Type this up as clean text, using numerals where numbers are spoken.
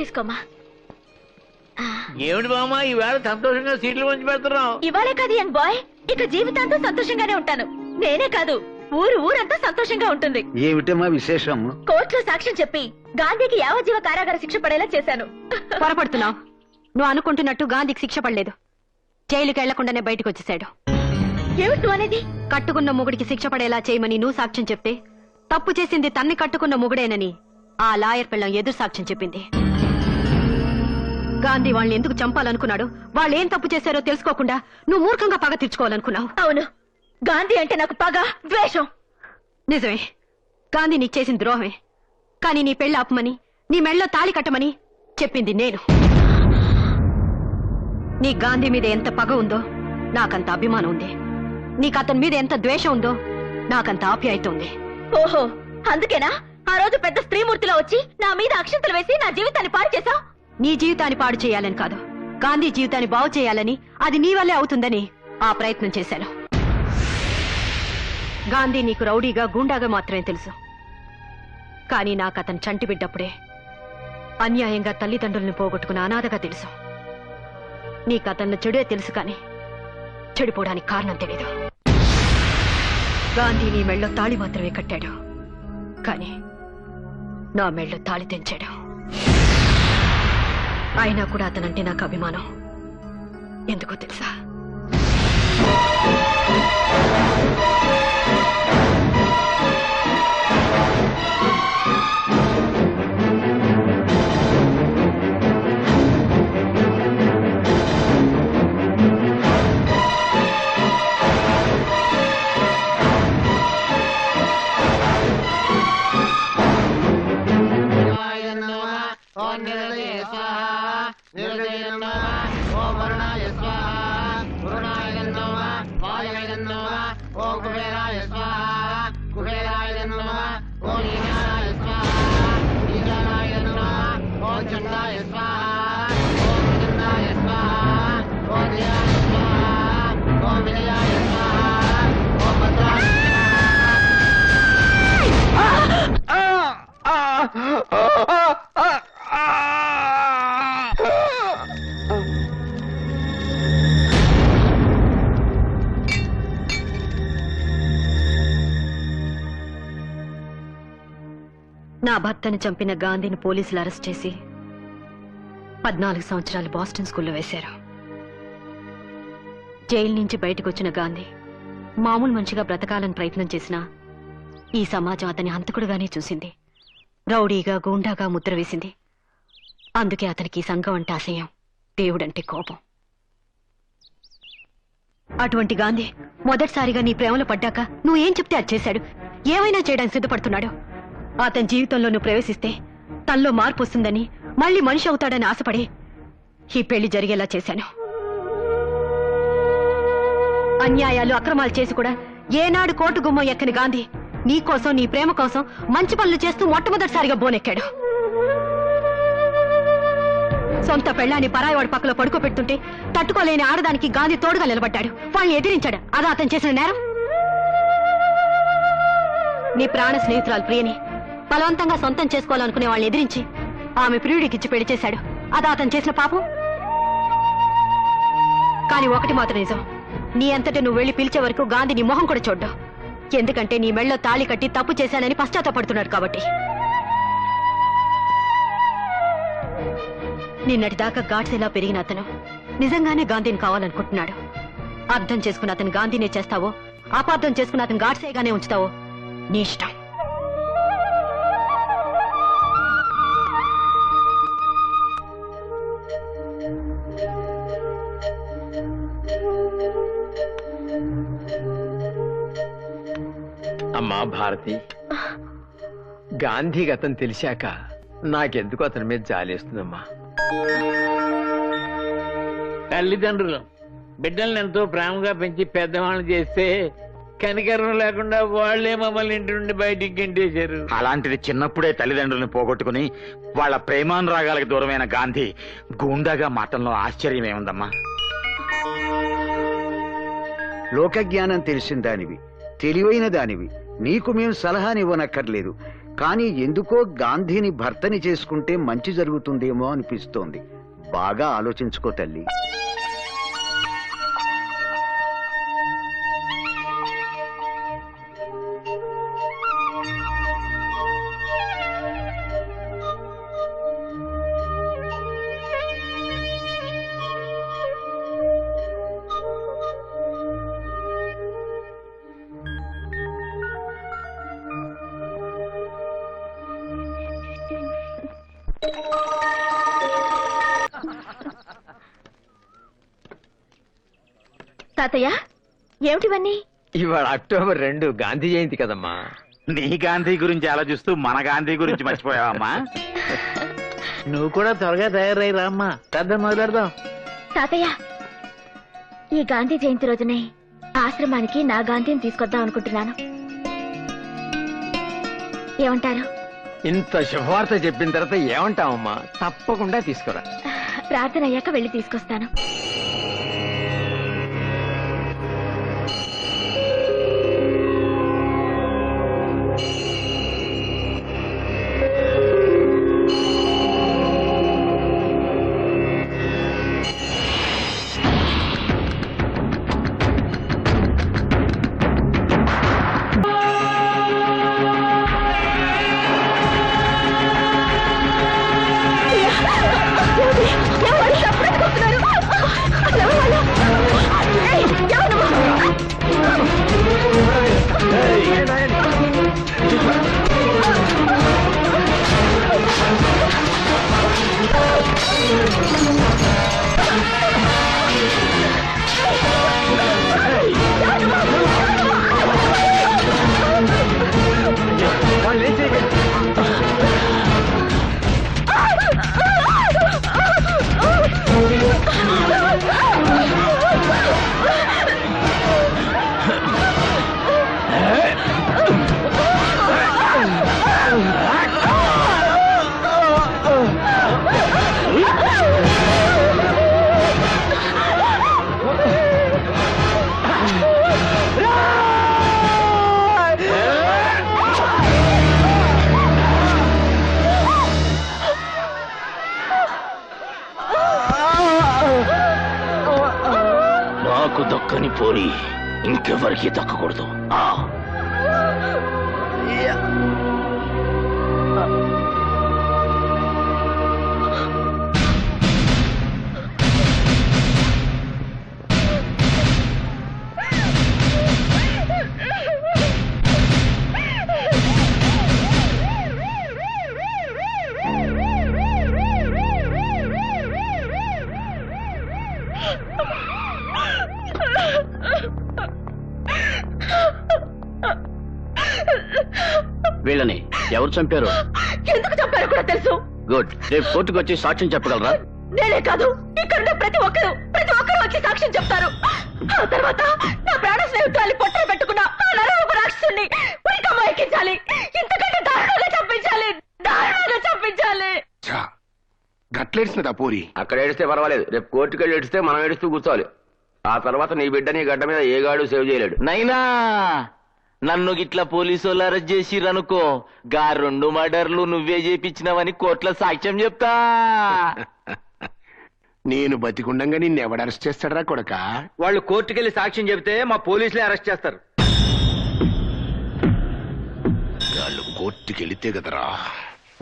తీసుకోమ్మా. ఏమిటి బామ్మ ఈవేళ సంతోషంగా సీట్లు పంచి పెడుతున్నావు? ఇవాళే కాదు యంగ్ బాయ్, ఇక జీవితాంతం సంతోషంగానే ఉంటాను. నేనే కాదు, ఊరంతా సంతోషంగా ఉంటుంది. ఏమిటమ్మా విశేషం? కోర్టులో సాక్ష్యం చెప్పి గాంధీకి యావజ్జీవ కారాగార శిక్ష పడేలా చేశాను. పొరపడుతున్నావు. నువ్వు అనుకుంటున్నట్టు గాంధీకి శిక్ష పడలేదు. జైలుకి వెళ్లకుండానే బయటకు వచ్చేశాడు. ఏమిటి నువ్వు అనేది? కట్టుకున్న మొగుడికి శిక్ష పడేలా చేయమని నువ్వు సాక్ష్యం చెప్తే తప్పు చేసింది తన్ని కట్టుకున్న మొగుడేనని ఆ లాయర్ పిల్లం ఎదురు సాక్ష్యం చెప్పింది. గాంధీ వాళ్ళని ఎందుకు చంపాలనుకున్నాడు, వాళ్ళు ఏం తప్పు చేశారో తెలుసుకోకుండా నువ్వు మూర్ఖంగా పగ తీర్చుకోవాలనుకున్నావు. అవును, గాంధీ అంటే నాకు పగ, ద్వేషం. నిజమే, గాంధీ నీకు చేసిన ద్రోహమే. కానీ నీ పెళ్లి ఆపమని, నీ మెళ్ళలో తాళి కట్టమని చెప్పింది నేను. నీ గాంధీ మీద ఎంత పగ ఉందో నాకంత అభిమానం ఉంది. నీకు అతని మీద ఎంత ద్వేషం ఉందో నాకంత ఆప్యాయత ఉంది. ఓహో, అందుకేనా ఆ రోజు పెద్ద స్త్రీమూర్తిలో వచ్చి నా మీద అక్షంతలు వేసి నా జీవితాన్ని పాడు చేశావు? నీ జీవితాన్ని పాడు చేయాలని కాదు, గాంధీ జీవితాన్ని బాగు చేయాలని, అది నీ వల్లే అవుతుందని ఆ ప్రయత్నం చేశాను. గాంధీ నీకు రౌడీగా, గూండాగా మాత్రమే తెలుసు. కానీ నాకు అతను చంటి బిడ్డప్పుడే అన్యాయంగా తల్లిదండ్రుల్ని పోగొట్టుకున్న అనాథగా తెలుసు. నీకు అతన్ని చెడే తెలుసు, కానీ చెడిపోవడానికి కారణం తెలీదు. గాంధీ నీ మెళ్ళో తాళి మాత్రమే కట్టాడు, కానీ నా మెళ్ళో తాళి తెంచాడు. అయినా కూడా అతనంటే నాకు అభిమానం. ఎందుకో తెలుసా? నా భర్తను చంపిన గాంధీని పోలీసులు అరెస్ట్ చేసి 14 సంవత్సరాలు బాస్టన్ స్కూల్లో వేశారు. జైలు నుంచి బయటకు వచ్చిన గాంధీ మామూలు మనిషిగా బ్రతకాలని ప్రయత్నం చేసినా ఈ సమాజం అతని హంతకుడుగానే చూసింది. రౌడీగా, గూండాగా ముద్ర వేసింది. అందుకే అతనికి సంఘం అంటే అసహ్యం, దేవుడంటే కోపం. అటువంటి గాంధీ మొదటిసారిగా నీ ప్రేమలో పడ్డాక నువ్వేం చెప్తే అది చేశాడు. ఏమైనా చేయడానికి సిద్ధపడుతున్నాడు. అతని జీవితంలో నువ్వు ప్రవేశిస్తే తనలో మార్పు వస్తుందని, మళ్ళీ మనిషి అవుతాడని ఆశపడి ఈ పెళ్లి జరిగేలా చేశాను. అన్యాయాలు, అక్రమాలు చేసి కూడా ఏనాడు కోర్టు గుమ్మం ఎక్కని గాంధీ నీకోసం, నీ ప్రేమ కోసం మంచి పనులు చేస్తూ మొట్టమొదటిసారిగా బోనెక్కాడు. సొంత పెళ్ళాన్ని పరాయివాడి పక్కలో పడుకోబెడుతుంటే తట్టుకోలేని ఆడదానికి గాంధీ తోడుగా నిలబడ్డాడు. వాళ్ళని ఎదిరించాడు. అదా అతను చేసిన నేరం. నీ ప్రాణ స్నేహితురాలు ప్రియని బలవంతంగా సొంతం చేసుకోవాలనుకునే వాళ్ళని ఎదిరించి ఆమె ప్రియుడికిచ్చి పెళ్లి చేశాడు. అదా అతను చేసిన పాపం. కానీ ఒకటి మాత్రం నిజం, నీ అంతటా నువ్వు వెళ్లి పిలిచే వరకు గాంధీ నీ మొహం కూడా చూడ్డావు. ఎందుకంటే నీ మెళ్ళలో తాళి కట్టి తప్పు చేశానని పశ్చాత్తాపడుతున్నాడు కాబట్టి. నిన్నటిదాకా గాడ్సేలా పెరిగిన అతను నిజంగానే గాంధీని కావాలనుకుంటున్నాడు. అర్థం చేసుకున్న అతను గాంధీనే చేస్తావో, అపార్థం చేసుకున్న అతను గాడ్సేగానే ఉంచుతావో నీ ఇష్టం. అమ్మా భారతి, గాంధీ గతం తెలిసాక నాకెందుకు అతని మీద జాలేస్తుందమ్మా. తల్లిదండ్రులు బిడ్డల్ని ఎంతో ప్రేమగా పెంచి పెద్దవాళ్ళు చేస్తే కనికరం లేకుండా వాళ్లే మమ్మల్ని ఇంటి నుండి బయటికి గెంటేశారు. అలాంటిది చిన్నప్పుడే తల్లిదండ్రులను పోగొట్టుకుని వాళ్ళ ప్రేమానురాగాలకు దూరమైన గాంధీ గూండాగా మాటల్లో ఆశ్చర్యమేముందమ్మా. లోకజ్ఞానం తెలిసిన దానివి, తెలివైన దానివి, నీకు మేము సలహానివ్వనక్కర్లేదు. కానీ ఎందుకో గాంధీని భర్తని చేసుకుంటే మంచి జరుగుతుందేమో అనిపిస్తోంది. బాగా ఆలోచించుకో తల్లి. తాతయ్య ఏమిటివన్నీ? ఇవాళ అక్టోబర్ 2 గాంధీ జయంతి కదమ్మా. నీ గాంధీ గురించి ఆలోచిస్తూ మన గాంధీ గురించి మర్చిపోయావమ్మా. నువ్వు కూడా త్వరగా తయారై రామ్మా, పెద్ద మొదలెడదాం. తాతయ్య, ఈ గాంధీ జయంతి రోజునే ఆశ్రమానికి నా గాంధీని తీసుకొద్దాం అనుకుంటున్నాను. ఏమంటారు? ఇంత శుభవార్త చెప్పిన తర్వాత ఏమంటావమ్మా? తప్పకుండా తీసుకురా. ప్రార్థన అయ్యాక వెళ్ళి తీసుకొస్తాను. నాకు దక్కని పోరి ఇంకెవరికి దక్కకూడదు. వీళ్ళని ఎవరు చంపారు? ఎందుకు చంపారో కూడా తెలుసు. గుడ్. రేపు కోర్టుకు వచ్చి సాక్ష్యం చెప్పగలరా? నేనే కాదు, ఇక్కడ ప్రతి ఒక్కరు వచ్చి సాక్ష్యం చెప్తారు. ఆ తర్వాత నా ప్రాణ స్నేహితురాలి పొట్టలు పెట్టుకున్న ఆ నరరూప రాక్షసుని ఉరికమ్మ ఎక్కించాలి. ఇంతకంటే దారుణంగా చంపించాలి. గట్లేడిసినదా పోరి? అక్కడ ఏడిస్తే పర్వాలేదు, రేపు కోర్టుకు వెళ్ళి ఏడిస్తే మనం ఏడుస్తూ కూర్చోవాలి. ఆ తర్వాత నీ బిడ్డ నీ గడ్డ మీద ఏ గాడు సేవ్ చేయలేడు. నైనా నన్ను గిట్లా పోలీసు వాళ్ళు అరెస్ట్ చేసిరనుకో, గా 2 మర్డర్లు నువ్వే చేపించినవని కోర్టులో సాక్ష్యం చెప్తా. నేను బతికుండంగా నిన్ను ఎవడు అరెస్ట్ చేస్తాడరా కొడక? వాళ్ళు కోర్టుకెళ్లి సాక్ష్యం చెబితే మా పోలీసులే అరెస్ట్ చేస్తారు. వాళ్ళు కోర్టుకెళితే కదరా